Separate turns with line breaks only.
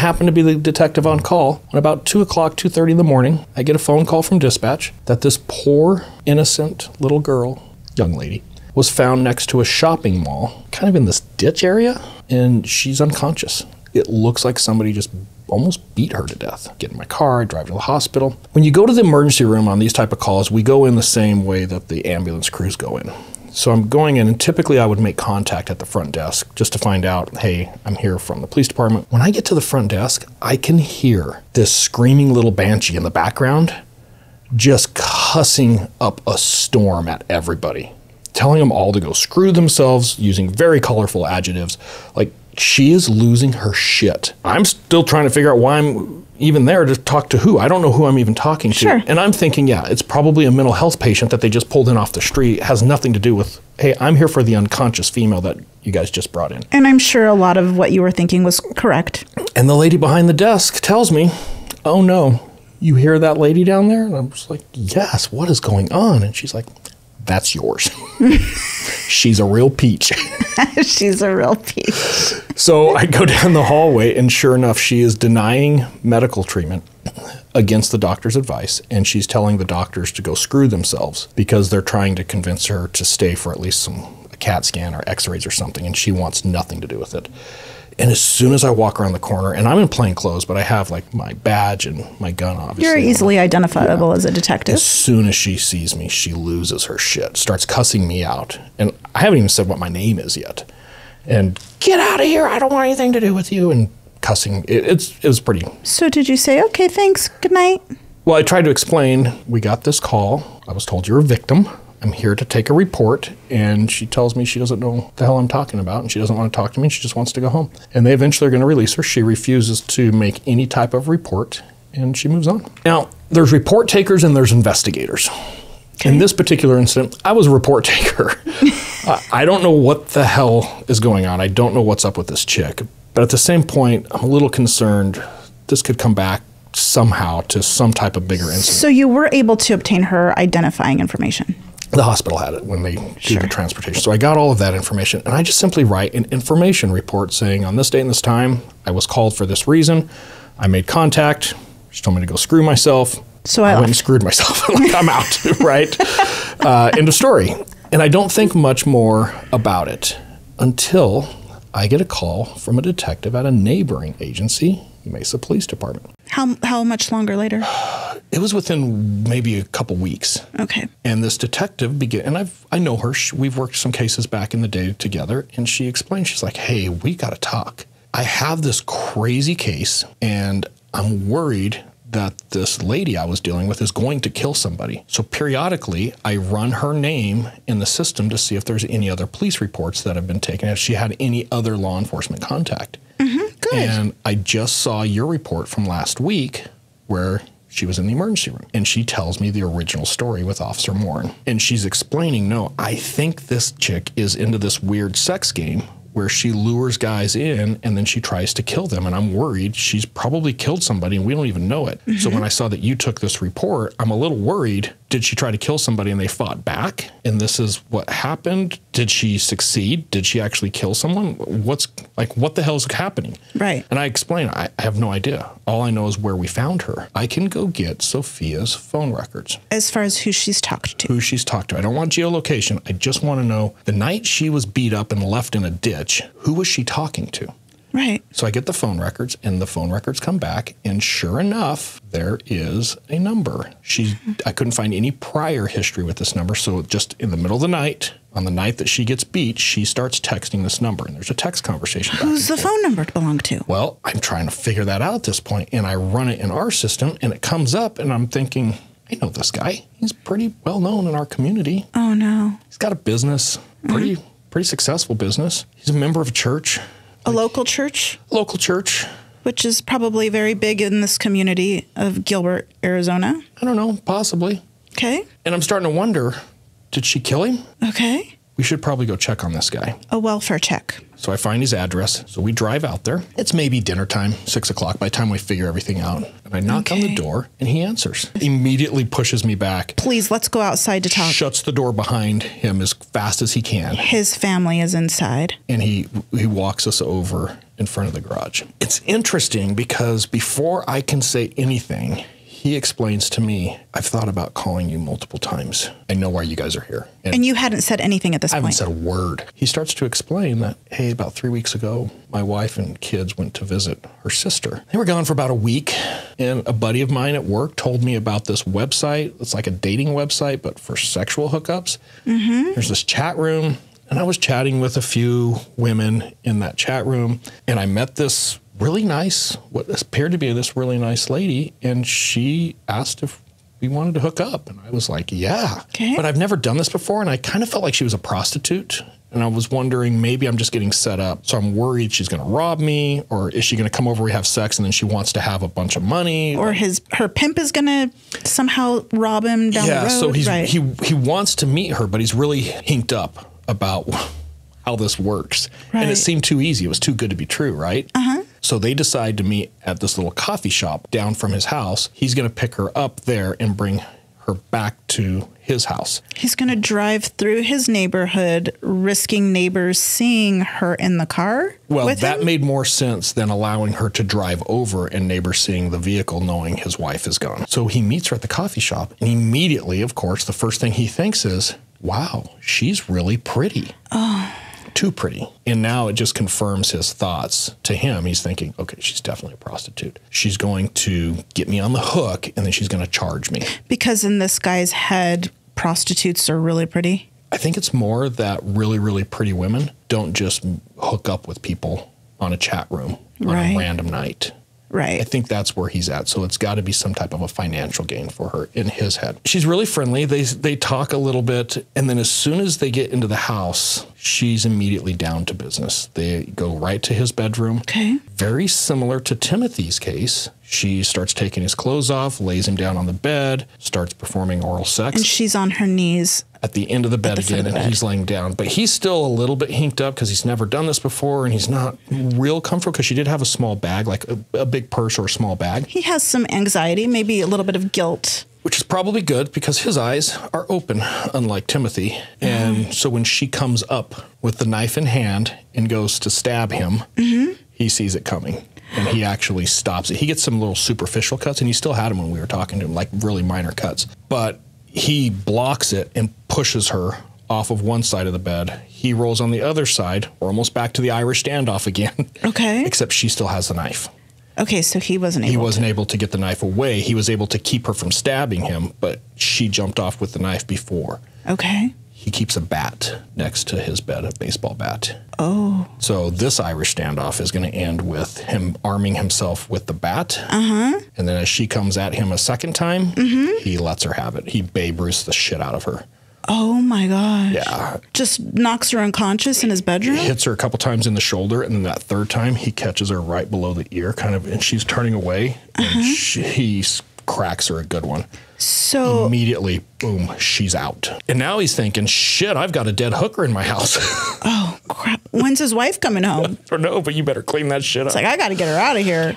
happen to be the detective on call. At about 2 o'clock, 2:30 in the morning, I get a phone call from dispatch that this poor, innocent little girl, young lady, was found next to a shopping mall, kind of in this ditch area, and she's unconscious. It looks like somebody just almost beat her to death. Get in my car, I drive to the hospital. When you go to the emergency room on these type of calls, we go in the same way that the ambulance crews go in. So I'm going in, and typically I would make contact at the front desk just to find out, hey, I'm here from the police department. When I get to the front desk, I can hear this screaming little banshee in the background just cussing up a storm at everybody, telling them all to go screw themselves, using very colorful adjectives. Like, she is losing her shit. I'm still trying to figure out why I'm even there to talk to who. I don't know who I'm even talking to.
Sure.
And I'm thinking, yeah, it's probably a mental health patient that they just pulled in off the street. It has nothing to do with, hey, I'm here for the unconscious female that you guys just brought in.
And I'm sure a lot of what you were thinking was correct.
And the lady behind the desk tells me, oh no, you hear that lady down there? And I'm just like, yes, what is going on? And she's like, that's yours. She's a real peach.
She's a real peach.
So I go down the hallway, and sure enough, she is denying medical treatment against the doctor's advice, and she's telling the doctors to go screw themselves because they're trying to convince her to stay for at least a CAT scan or x-rays or something, and she wants nothing to do with it. And as soon as I walk around the corner, and I'm in plain clothes, but I have like my badge and my gun, obviously.
You're easily identifiable as a detective.
As soon as she sees me, she loses her shit, starts cussing me out. And I haven't even said what my name is yet. And get out of here, I don't want anything to do with you. And cussing, it was pretty.
So did you say, okay, thanks, good night?
Well, I tried to explain, we got this call. I was told you're a victim. I'm here to take a report, and she tells me she doesn't know what the hell I'm talking about, and she doesn't want to talk to me, and she just wants to go home. And they eventually are going to release her. She refuses to make any type of report, and she moves on. Now, there's report takers and there's investigators. Okay. In this particular incident, I was a report taker. I don't know what the hell is going on. I don't know what's up with this chick. But at the same point, I'm a little concerned this could come back somehow to some type of bigger incident.
So you were able to obtain her identifying information?
The hospital had it when they do the transportation. So I got all of that information, and I just simply write an information report saying on this date and this time, I was called for this reason. I made contact. She told me to go screw myself.
So
I went and screwed myself. Like, I'm out, right? End of story. And I don't think much more about it until I get a call from a detective at a neighboring agency, Mesa Police Department.
How much longer later?
It was within maybe a couple weeks.
Okay.
And this detective began, and I know her. We've worked some cases back in the day together, and she explained, she's like, hey, we got to talk. I have this crazy case, and I'm worried that this lady I was dealing with is going to kill somebody. So periodically, I run her name in the system to see if there's any other police reports that have been taken, if she had any other law enforcement contact.
Mm-hmm, good.
And I just saw your report from last week where she was in the emergency room, and she tells me the original story with Officer Morin. And she's explaining, no, I think this chick is into this weird sex game where she lures guys in and then she tries to kill them. And I'm worried she's probably killed somebody and we don't even know it. Mm-hmm. So when I saw that you took this report, I'm a little worried. Did she try to kill somebody and they fought back? And this is what happened? Did she succeed? Did she actually kill someone? What the hell is happening?
Right.
And I explain, I have no idea. All I know is where we found her. I can go get Sophia's phone records.
As far as who she's talked to.
Who she's talked to. I don't want geolocation. I just want to know the night she was beat up and left in a ditch, who was she talking to?
Right.
So I get the phone records, and the phone records come back, and sure enough, there is a number. I couldn't find any prior history with this number, so just in the middle of the night, on the night that she gets beat, she starts texting this number, and there's a text conversation.
Who's the phone number belong to?
Well, I'm trying to figure that out at this point, and I run it in our system, and it comes up, and I'm thinking, I know this guy. He's pretty well known in our community.
Oh, no.
He's got a business, pretty successful business. He's a member of a church.
A local church?
Local church.
Which is probably very big in this community of Gilbert, Arizona.
I don't know, possibly.
Okay.
And I'm starting to wonder, did she kill him?
Okay.
We should probably go check on this guy.
A welfare check.
So I find his address. So we drive out there. It's maybe dinner time, 6 o'clock, by the time we figure everything out. And I knock on the door, and he answers. Immediately pushes me back.
Please, let's go outside to talk.
Shuts the door behind him as fast as he can.
His family is inside.
And he walks us over in front of the garage. It's interesting because before I can say anything, he explains to me, I've thought about calling you multiple times. I know why you guys are here.
And you hadn't said anything at this point?
I haven't said a word. He starts to explain that, hey, about 3 weeks ago, my wife and kids went to visit her sister. They were gone for about a week, and a buddy of mine at work told me about this website. It's like a dating website, but for sexual hookups. There's this chat room, and I was chatting with a few women in that chat room, and I met this really nice, what appeared to be this really nice lady, and she asked if we wanted to hook up. And I was like, yeah.
Okay.
But I've never done this before, and I kind of felt like she was a prostitute. And I was wondering, maybe I'm just getting set up. So I'm worried she's going to rob me, or is she going to come over, we have sex, and then she wants to have a bunch of money?
Or her pimp is going to somehow rob him down the road?
Yeah, so he wants to meet her, but he's really hinked up about how this works.
Right.
And it seemed too easy. It was too good to be true, right? So they decide to meet at this little coffee shop down from his house. He's going to pick her up there and bring her back to his house.
He's going to drive through his neighborhood, risking neighbors seeing her in the car.
Well,
with
that
him?
made more sense than allowing her to drive over and neighbors seeing the vehicle knowing his wife is gone. So he meets her at the coffee shop, and immediately, of course, the first thing he thinks is, wow, she's really pretty. Oh. Too pretty. And now it just confirms his thoughts to him. He's thinking, okay, she's definitely a prostitute. She's going to get me on the hook, and then she's going to charge me. Because
in this guy's head, prostitutes are really pretty?
I think it's more that really, really pretty women don't just hook up with people on a chat room on a random night.
Right.
I think that's where he's at. So it's got to be some type of a financial gain for her in his head. She's really friendly. They talk a little bit. And then as soon as they get into the house, she's immediately down to business. They go right to his bedroom.
Okay.
Very similar to Timothy's case. She starts taking his clothes off, lays him down on the bed, starts performing oral sex.
And she's on her knees
at the end of the bed again, and he's laying down. But he's still a little bit hinked up because he's never done this before, and he's not real comfortable because she did have a small bag, like a big purse or a small bag.
He has some anxiety, maybe a little bit of guilt.
Which is probably good because his eyes are open, unlike Timothy. And so when she comes up with the knife in hand and goes to stab him, he sees it coming. And he actually stops it. He gets some little superficial cuts, and he still had them when we were talking to him, like really minor cuts. But he blocks it and pushes her off of one side of the bed. He rolls on the other side. We're almost back to the Irish standoff again.
Okay.
Except she still has the knife.
Okay, so he wasn't able
to get the knife away. He was able to keep her from stabbing him, but she jumped off with the knife before.
Okay.
He keeps a bat next to his bed, a baseball bat.
Oh.
So this Irish standoff is going to end with him arming himself with the bat. And then as she comes at him a second time, he lets her have it. He Babe Ruths the shit out of her.
Oh my gosh.
Yeah.
Just knocks her unconscious in his bedroom?
He hits her a couple times in the shoulder, and then that third time he catches her right below the ear, kind of, and she's turning away, and he cracks her a good one.
So
immediately, boom, she's out. And now he's thinking, shit, I've got a dead hooker in my house.
Oh, crap. When's his wife coming home?
I don't know, but you better clean that shit up.
It's like, I got to get her out of here.